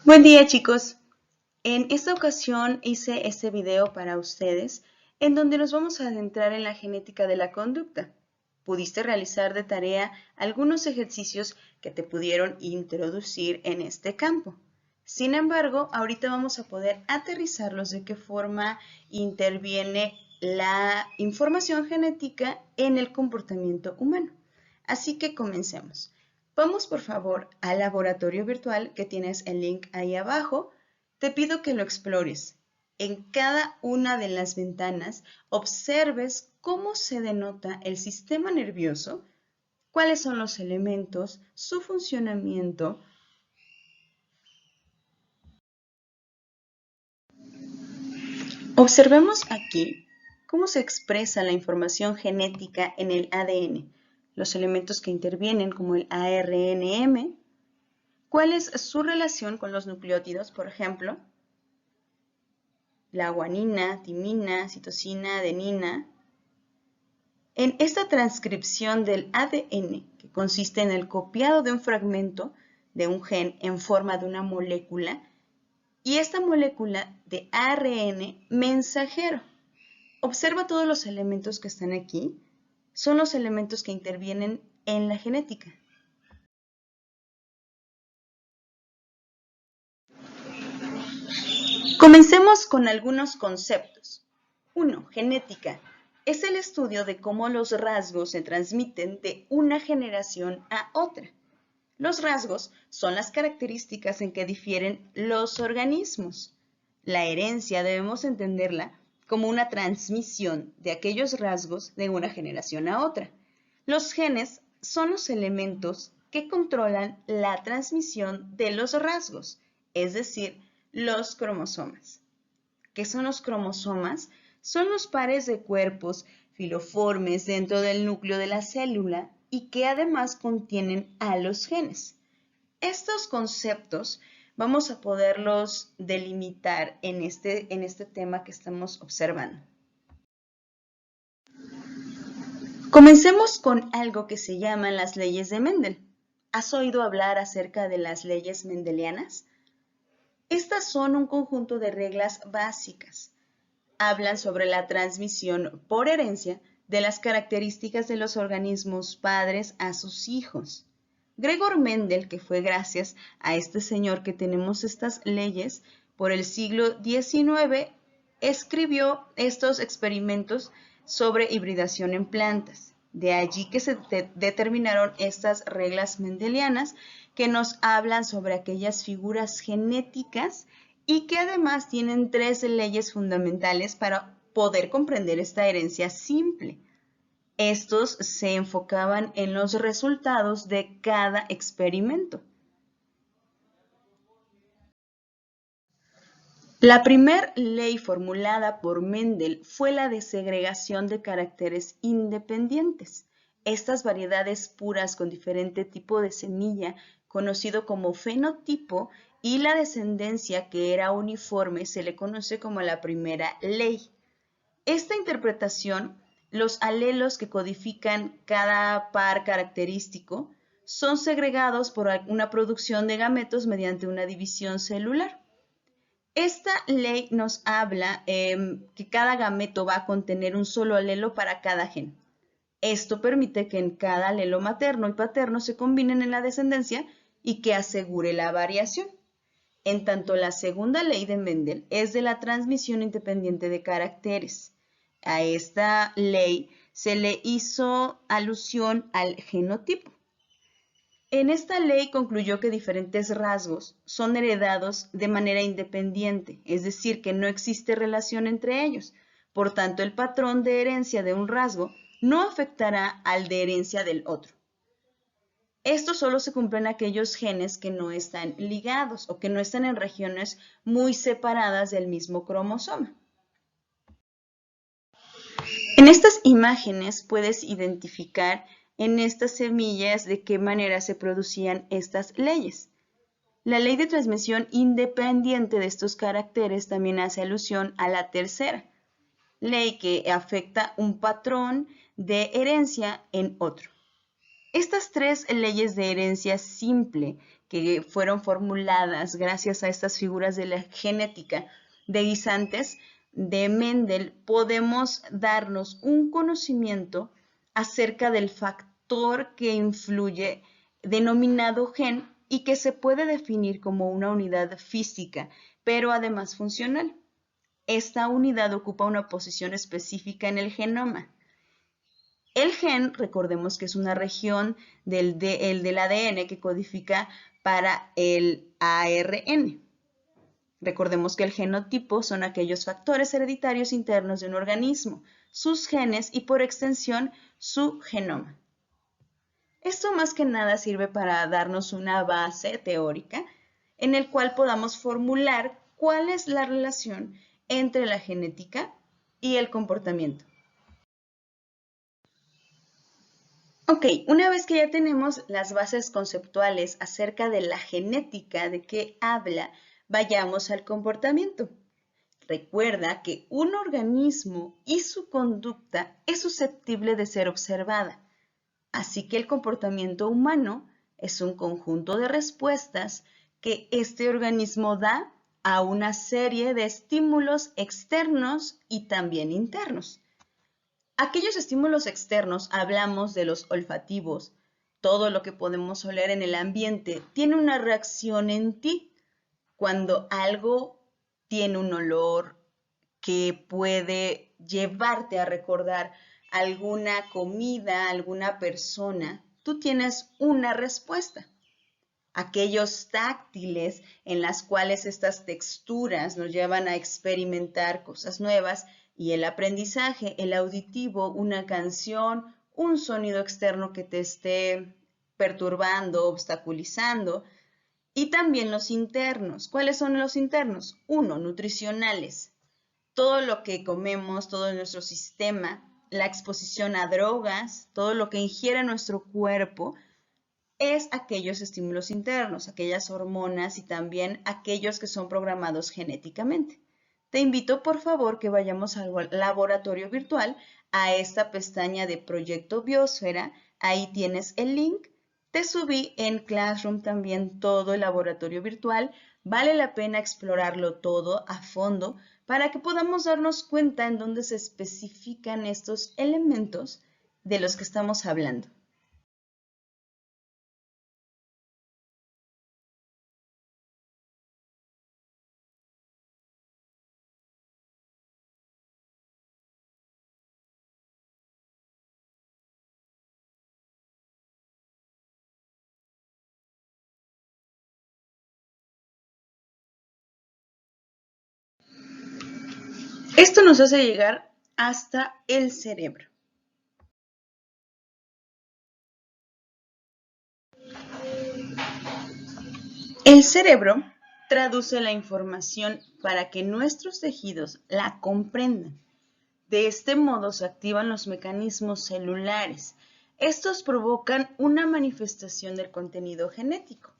Buen día, chicos. En esta ocasión hice este video para ustedes en donde nos vamos a adentrar en la genética de la conducta. Pudiste realizar de tarea algunos ejercicios que te pudieron introducir en este campo. Sin embargo, ahorita vamos a poder aterrizarlos de qué forma interviene la información genética en el comportamiento humano. Así que comencemos. Vamos por favor al laboratorio virtual que tienes el link ahí abajo. Te pido que lo explores. En cada una de las ventanas observes cómo se denota el sistema nervioso, cuáles son los elementos, su funcionamiento. Observemos aquí cómo se expresa la información genética en el ADN, los elementos que intervienen como el ARNM, cuál es su relación con los nucleótidos, por ejemplo, la guanina, timina, citosina, adenina. En esta transcripción del ADN, que consiste en el copiado de un fragmento de un gen en forma de una molécula, y esta molécula de ARN mensajero. Observa todos los elementos que están aquí, son los elementos que intervienen en la genética. Comencemos con algunos conceptos. 1. Genética. Es el estudio de cómo los rasgos se transmiten de una generación a otra. Los rasgos son las características en que difieren los organismos. La herencia debemos entenderla como una transmisión de aquellos rasgos de una generación a otra. Los genes son los elementos que controlan la transmisión de los rasgos, es decir, los cromosomas. ¿Qué son los cromosomas? Son los pares de cuerpos filoformes dentro del núcleo de la célula y que además contienen a los genes. Estos conceptos vamos a poderlos delimitar en este tema que estamos observando. Comencemos con algo que se llaman las leyes de Mendel. ¿Has oído hablar acerca de las leyes mendelianas? Estas son un conjunto de reglas básicas. Hablan sobre la transmisión por herencia de las características de los organismos padres a sus hijos. Gregor Mendel, que fue gracias a este señor que tenemos estas leyes, por el siglo XIX, escribió estos experimentos sobre hibridación en plantas. De allí que se determinaron estas reglas mendelianas que nos hablan sobre aquellas figuras genéticas y que además tienen 3 leyes fundamentales para poder comprender esta herencia simple. Estos se enfocaban en los resultados de cada experimento. La primera ley formulada por Mendel fue la de segregación de caracteres independientes. Estas variedades puras con diferente tipo de semilla, conocido como fenotipo, y la descendencia que era uniforme se le conoce como la primera ley. Esta interpretación, los alelos que codifican cada par característico, son segregados por una producción de gametos mediante una división celular. Esta ley nos habla que cada gameto va a contener un solo alelo para cada gen. Esto permite que en cada alelo materno y paterno se combinen en la descendencia y que asegure la variación. En tanto, la segunda ley de Mendel es de la transmisión independiente de caracteres. A esta ley se le hizo alusión al genotipo. En esta ley concluyó que diferentes rasgos son heredados de manera independiente, es decir, que no existe relación entre ellos. Por tanto, el patrón de herencia de un rasgo no afectará al de herencia del otro. Esto solo se cumple en aquellos genes que no están ligados o que no están en regiones muy separadas del mismo cromosoma. En estas imágenes puedes identificar en estas semillas de qué manera se producían estas leyes. La ley de transmisión independiente de estos caracteres también hace alusión a la tercera ley que afecta un patrón de herencia en otro. Estas 3 leyes de herencia simple que fueron formuladas gracias a estas figuras de la genética de guisantes de Mendel, podemos darnos un conocimiento acerca del factor que influye denominado gen y que se puede definir como una unidad física, pero además funcional. Esta unidad ocupa una posición específica en el genoma. El gen, recordemos que es una región del ADN que codifica para el ARN. Recordemos que el genotipo son aquellos factores hereditarios internos de un organismo, sus genes y por extensión su genoma. Esto más que nada sirve para darnos una base teórica en el cual podamos formular cuál es la relación entre la genética y el comportamiento. Ok, una vez que ya tenemos las bases conceptuales acerca de la genética, de qué habla, vayamos al comportamiento. Recuerda que un organismo y su conducta es susceptible de ser observada, así que el comportamiento humano es un conjunto de respuestas que este organismo da a una serie de estímulos externos y también internos. Aquellos estímulos externos, hablamos de los olfativos, todo lo que podemos oler en el ambiente tiene una reacción en ti. Cuando algo tiene un olor que puede llevarte a recordar alguna comida, alguna persona, tú tienes una respuesta. Aquellos táctiles en las cuales estas texturas nos llevan a experimentar cosas nuevas y el aprendizaje, el auditivo, una canción, un sonido externo que te esté perturbando, obstaculizando, y también los internos. ¿Cuáles son los internos? Uno, nutricionales. Todo lo que comemos, todo nuestro sistema, la exposición a drogas, todo lo que ingiere nuestro cuerpo, es aquellos estímulos internos, aquellas hormonas y también aquellos que son programados genéticamente. Te invito por favor que vayamos al laboratorio virtual, a esta pestaña de Proyecto Biosfera. Ahí tienes el link. Te subí en Classroom también todo el laboratorio virtual. Vale la pena explorarlo todo a fondo para que podamos darnos cuenta en dónde se especifican estos elementos de los que estamos hablando. Esto nos hace llegar hasta el cerebro. El cerebro traduce la información para que nuestros tejidos la comprendan. De este modo se activan los mecanismos celulares. Estos provocan una manifestación del contenido genético.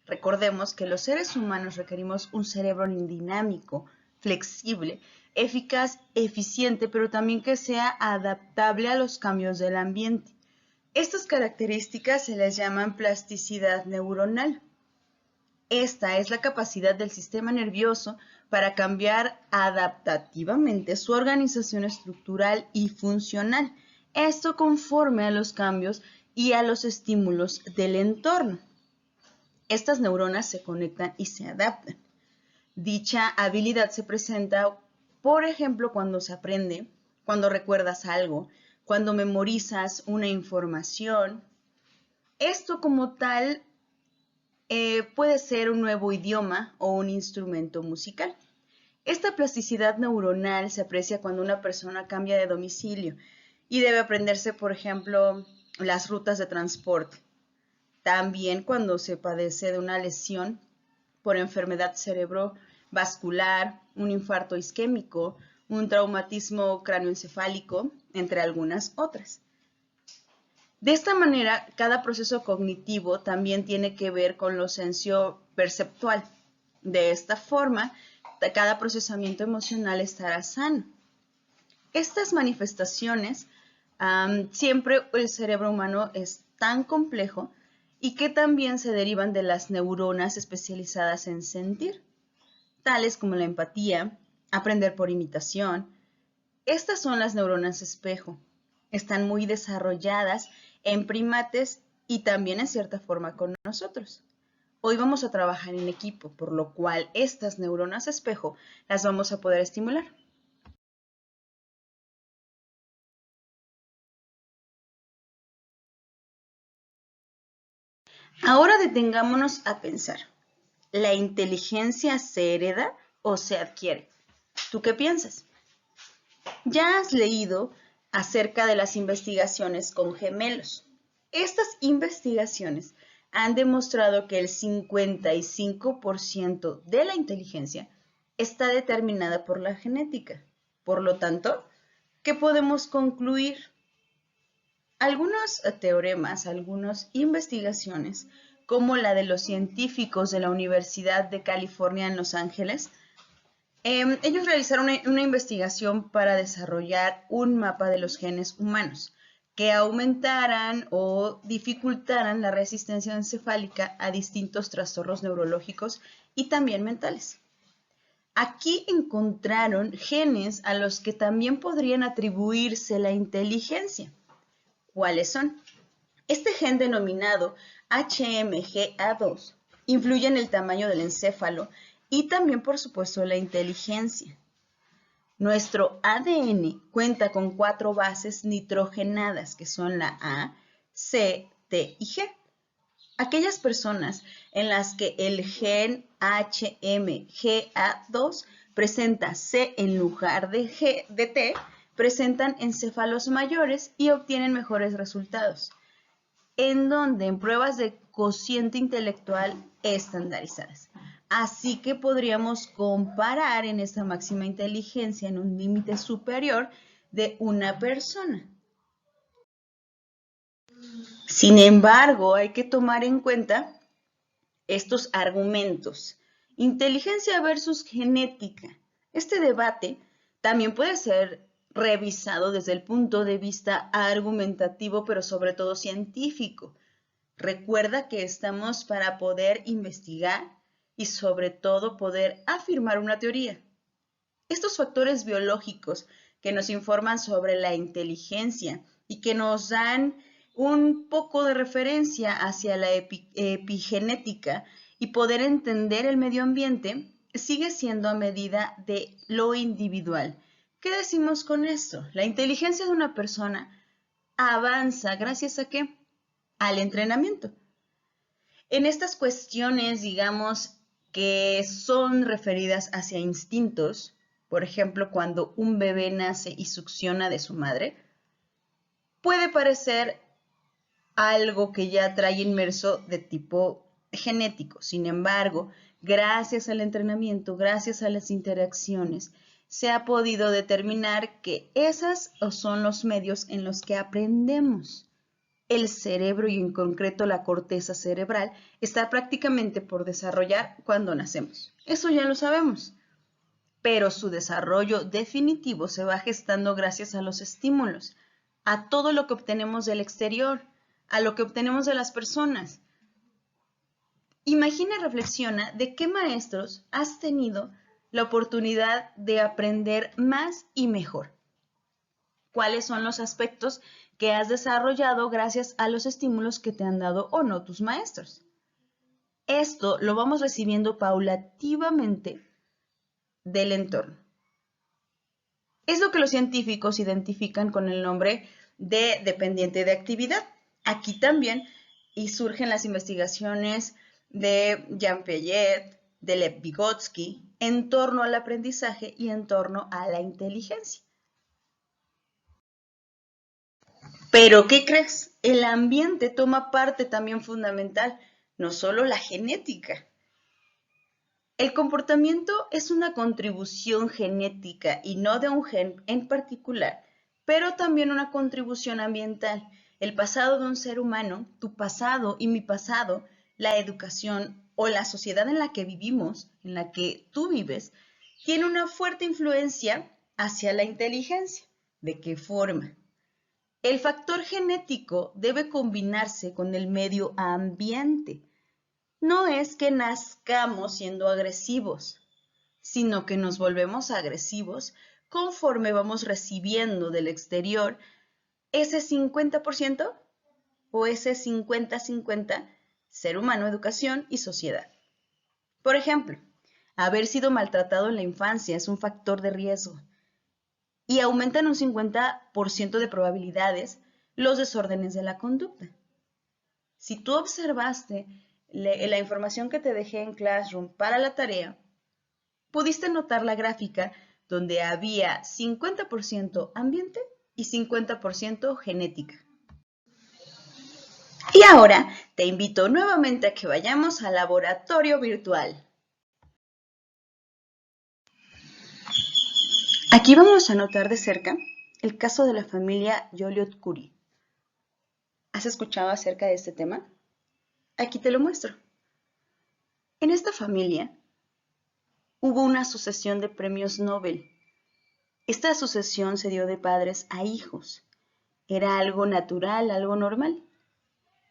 Recordemos que los seres humanos requerimos un cerebro dinámico, flexible, eficaz, eficiente, pero también que sea adaptable a los cambios del ambiente. Estas características se les llaman plasticidad neuronal. Esta es la capacidad del sistema nervioso para cambiar adaptativamente su organización estructural y funcional, esto conforme a los cambios y a los estímulos del entorno. Estas neuronas se conectan y se adaptan. Dicha habilidad se presenta, por ejemplo, cuando se aprende, cuando recuerdas algo, cuando memorizas una información. Esto como tal puede ser un nuevo idioma o un instrumento musical. Esta plasticidad neuronal se aprecia cuando una persona cambia de domicilio y debe aprenderse, por ejemplo, las rutas de transporte. También cuando se padece de una lesión por enfermedad cerebrovascular, un infarto isquémico, un traumatismo cráneoencefálico, entre algunas otras. De esta manera, cada proceso cognitivo también tiene que ver con lo sensoperceptual. De esta forma, cada procesamiento emocional estará sano. Estas manifestaciones, siempre el cerebro humano es tan complejo y que también se derivan de las neuronas especializadas en sentir, tales como la empatía, aprender por imitación. Estas son las neuronas espejo. Están muy desarrolladas en primates y también en cierta forma con nosotros. Hoy vamos a trabajar en equipo, por lo cual estas neuronas espejo las vamos a poder estimular. Ahora detengámonos a pensar. ¿La inteligencia se hereda o se adquiere? ¿Tú qué piensas? Ya has leído acerca de las investigaciones con gemelos. Estas investigaciones han demostrado que el 55% de la inteligencia está determinada por la genética. Por lo tanto, ¿qué podemos concluir? Algunos teoremas, algunas investigaciones, como la de los científicos de la Universidad de California en Los Ángeles, ellos realizaron una investigación para desarrollar un mapa de los genes humanos que aumentaran o dificultaran la resistencia encefálica a distintos trastornos neurológicos y también mentales. Aquí encontraron genes a los que también podrían atribuirse la inteligencia. ¿Cuáles son? Este gen denominado HMGA2 influye en el tamaño del encéfalo y también, por supuesto, la inteligencia. Nuestro ADN cuenta con 4 bases nitrogenadas, que son la A, C, T y G. Aquellas personas en las que el gen HMGA2 presenta C en lugar de T, presentan encéfalos mayores y obtienen mejores resultados, en donde en pruebas de cociente intelectual estandarizadas. Así que podríamos comparar en esta máxima inteligencia en un límite superior de una persona. Sin embargo, hay que tomar en cuenta estos argumentos. Inteligencia versus genética. Este debate también puede ser revisado desde el punto de vista argumentativo, pero sobre todo científico. Recuerda que estamos para poder investigar y sobre todo poder afirmar una teoría. Estos factores biológicos que nos informan sobre la inteligencia y que nos dan un poco de referencia hacia la epigenética y poder entender el medio ambiente, sigue siendo a medida de lo individual. ¿Qué decimos con esto? La inteligencia de una persona avanza gracias a ¿qué? Al entrenamiento. En estas cuestiones, digamos, que son referidas hacia instintos, por ejemplo, cuando un bebé nace y succiona de su madre, puede parecer algo que ya trae inmerso de tipo genético. Sin embargo, gracias al entrenamiento, gracias a las interacciones, se ha podido determinar que esos son los medios en los que aprendemos. El cerebro y en concreto la corteza cerebral está prácticamente por desarrollar cuando nacemos. Eso ya lo sabemos. Pero su desarrollo definitivo se va gestando gracias a los estímulos, a todo lo que obtenemos del exterior, a lo que obtenemos de las personas. Imagina y reflexiona de qué maestros has tenido la oportunidad de aprender más y mejor. ¿Cuáles son los aspectos que has desarrollado gracias a los estímulos que te han dado o no tus maestros? Esto lo vamos recibiendo paulativamente del entorno. Es lo que los científicos identifican con el nombre de dependiente de actividad. Aquí también y surgen las investigaciones de Jean Piaget, de Lev Vygotsky, en torno al aprendizaje y en torno a la inteligencia. Pero, ¿qué crees? El ambiente toma parte también fundamental, no solo la genética. El comportamiento es una contribución genética y no de un gen en particular, pero también una contribución ambiental. El pasado de un ser humano, tu pasado y mi pasado, la educación o la sociedad en la que vivimos, en la que tú vives, tiene una fuerte influencia hacia la inteligencia. ¿De qué forma? El factor genético debe combinarse con el medio ambiente. No es que nazcamos siendo agresivos, sino que nos volvemos agresivos conforme vamos recibiendo del exterior ese 50% o ese 50-50 ser humano, educación y sociedad. Por ejemplo, haber sido maltratado en la infancia es un factor de riesgo y aumenta en un 50% de probabilidades los desórdenes de la conducta. Si tú observaste la información que te dejé en Classroom para la tarea, pudiste notar la gráfica donde había 50% ambiente y 50% genética. Y ahora te invito nuevamente a que vayamos al laboratorio virtual. Aquí vamos a notar de cerca el caso de la familia Joliot-Curie. ¿Has escuchado acerca de este tema? Aquí te lo muestro. En esta familia hubo una sucesión de premios Nobel. Esta sucesión se dio de padres a hijos. Era algo natural, algo normal.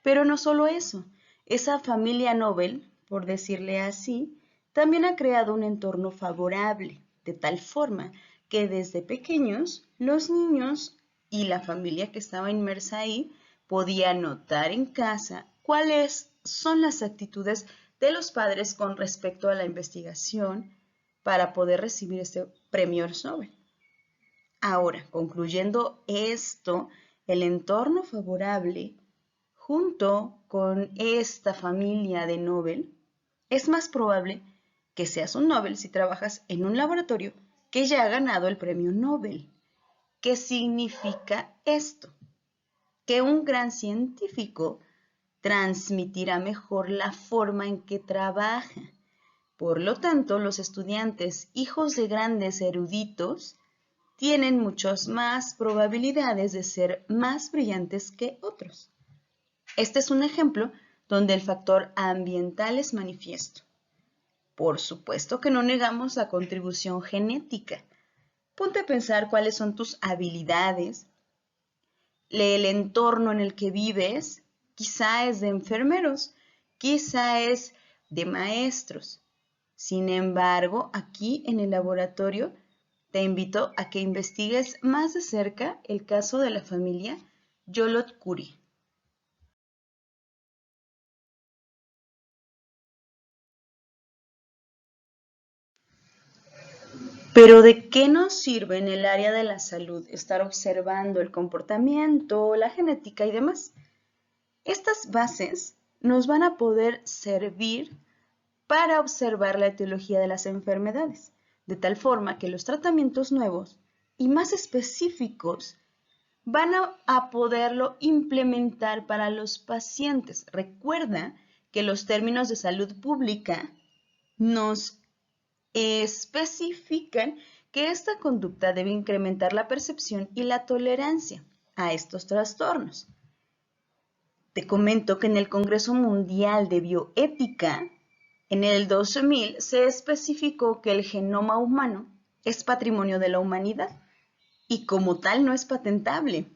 Pero no solo eso. Esa familia Nobel, por decirle así, también ha creado un entorno favorable, de tal forma que desde pequeños los niños y la familia que estaba inmersa ahí podía notar en casa cuáles son las actitudes de los padres con respecto a la investigación para poder recibir este premio Nobel. Ahora, concluyendo esto, el entorno favorable junto con esta familia de Nobel, es más probable que seas un Nobel si trabajas en un laboratorio que ya ha ganado el premio Nobel. ¿Qué significa esto? Que un gran científico transmitirá mejor la forma en que trabaja. Por lo tanto, los estudiantes, hijos de grandes eruditos, tienen muchas más probabilidades de ser más brillantes que otros. Este es un ejemplo donde el factor ambiental es manifiesto. Por supuesto que no negamos la contribución genética. Ponte a pensar cuáles son tus habilidades, el entorno en el que vives, quizá es de enfermeros, quizá es de maestros. Sin embargo, aquí en el laboratorio te invito a que investigues más de cerca el caso de la familia Joliot-Curie. Pero ¿de qué nos sirve en el área de la salud estar observando el comportamiento, la genética y demás? Estas bases nos van a poder servir para observar la etiología de las enfermedades, de tal forma que los tratamientos nuevos y más específicos van a poderlo implementar para los pacientes. Recuerda que los términos de salud pública nos especifican que esta conducta debe incrementar la percepción y la tolerancia a estos trastornos. Te comento que en el Congreso Mundial de Bioética, en el 2000, se especificó que el genoma humano es patrimonio de la humanidad y como tal no es patentable.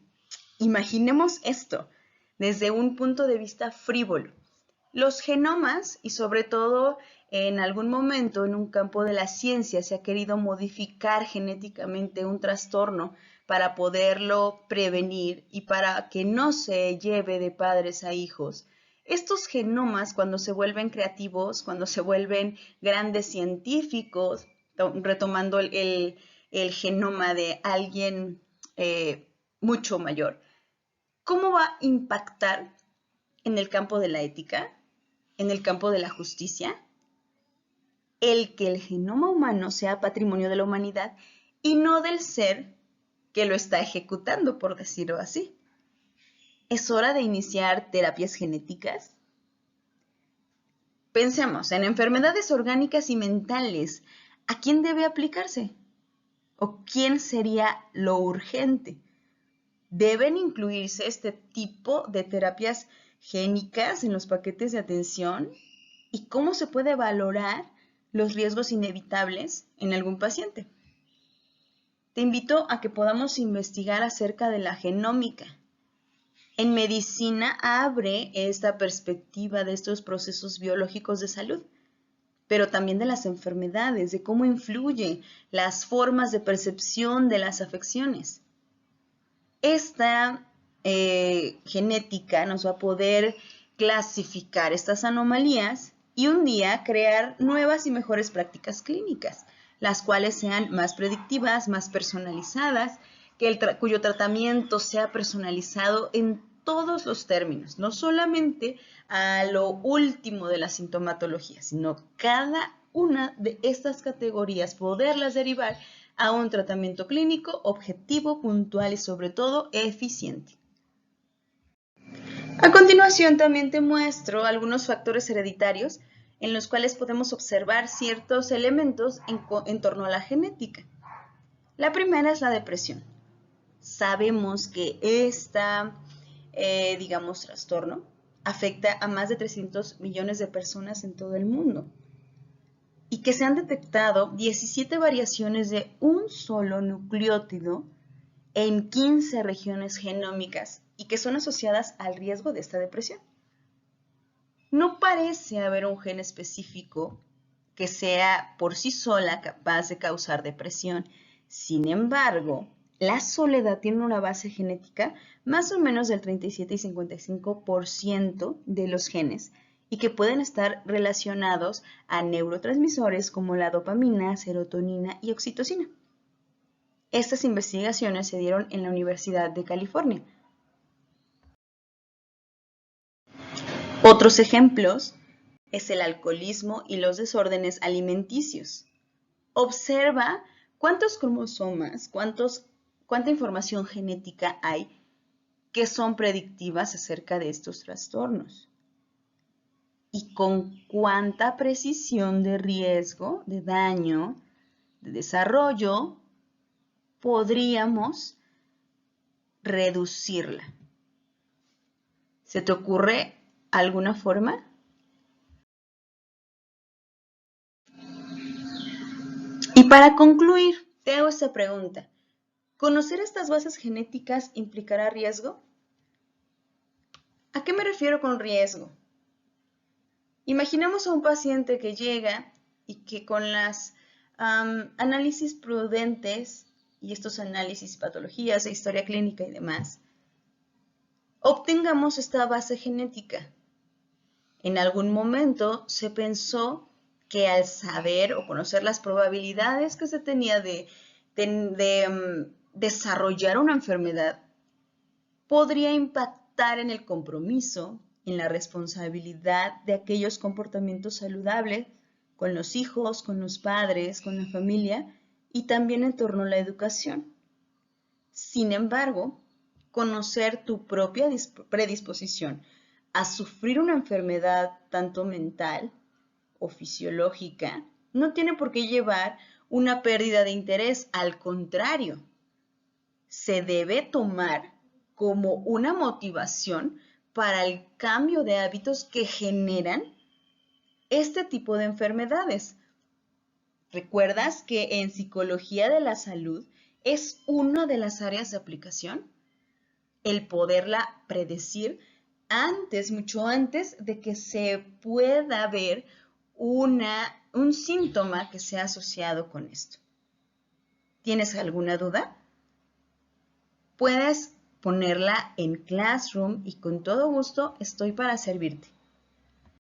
Imaginemos esto desde un punto de vista frívolo. Los genomas, y sobre todo en algún momento en un campo de la ciencia se ha querido modificar genéticamente un trastorno para poderlo prevenir y para que no se lleve de padres a hijos. Estos genomas, cuando se vuelven creativos, cuando se vuelven grandes científicos, retomando el genoma de alguien mucho mayor, ¿cómo va a impactar en el campo de la ética, en el campo de la justicia? El que el genoma humano sea patrimonio de la humanidad y no del ser que lo está ejecutando, por decirlo así. ¿Es hora de iniciar terapias genéticas? Pensemos en enfermedades orgánicas y mentales. ¿A quién debe aplicarse? ¿O quién sería lo urgente? ¿Deben incluirse este tipo de terapias génicas en los paquetes de atención? ¿Y cómo se puede valorar los riesgos inevitables en algún paciente? Te invito a que podamos investigar acerca de la genómica. En medicina abre esta perspectiva de estos procesos biológicos de salud, pero también de las enfermedades, de cómo influyen las formas de percepción de las afecciones. Esta genética nos va a poder clasificar estas anomalías y un día crear nuevas y mejores prácticas clínicas, las cuales sean más predictivas, más personalizadas, cuyo tratamiento sea personalizado en todos los términos, no solamente a lo último de la sintomatología, sino cada una de estas categorías poderlas derivar a un tratamiento clínico objetivo, puntual y sobre todo eficiente. A continuación también te muestro algunos factores hereditarios en los cuales podemos observar ciertos elementos en torno a la genética. La primera es la depresión. Sabemos que trastorno afecta a más de 300 millones de personas en todo el mundo y que se han detectado 17 variaciones de un solo nucleótido en 15 regiones genómicas y que son asociadas al riesgo de esta depresión. No parece haber un gen específico que sea por sí sola capaz de causar depresión. Sin embargo, la soledad tiene una base genética más o menos del 37 y 55% de los genes y que pueden estar relacionados a neurotransmisores como la dopamina, serotonina y oxitocina. Estas investigaciones se dieron en la Universidad de California. Otros ejemplos es el alcoholismo y los desórdenes alimenticios. Observa cuántos cromosomas, cuánta información genética hay que son predictivas acerca de estos trastornos y con cuánta precisión de riesgo, de daño, de desarrollo podríamos reducirla. ¿Se te ocurre alguna forma? Y para concluir, te hago esta pregunta. ¿Conocer estas bases genéticas implicará riesgo? ¿A qué me refiero con riesgo? Imaginemos a un paciente que llega y que con las análisis prudentes y estos análisis, patologías e historia clínica y demás, obtengamos esta base genética. En algún momento se pensó que al saber o conocer las probabilidades que se tenía de desarrollar una enfermedad, podría impactar en el compromiso, en la responsabilidad de aquellos comportamientos saludables con los hijos, con los padres, con la familia y también en torno a la educación. Sin embargo, conocer tu propia predisposición a sufrir una enfermedad tanto mental o fisiológica no tiene por qué llevar una pérdida de interés, al contrario, se debe tomar como una motivación para el cambio de hábitos que generan este tipo de enfermedades. ¿Recuerdas que en psicología de la salud es una de las áreas de aplicación? El poderla predecir antes, mucho antes de que se pueda ver un síntoma que sea asociado con esto. ¿Tienes alguna duda? Puedes ponerla en Classroom y con todo gusto estoy para servirte.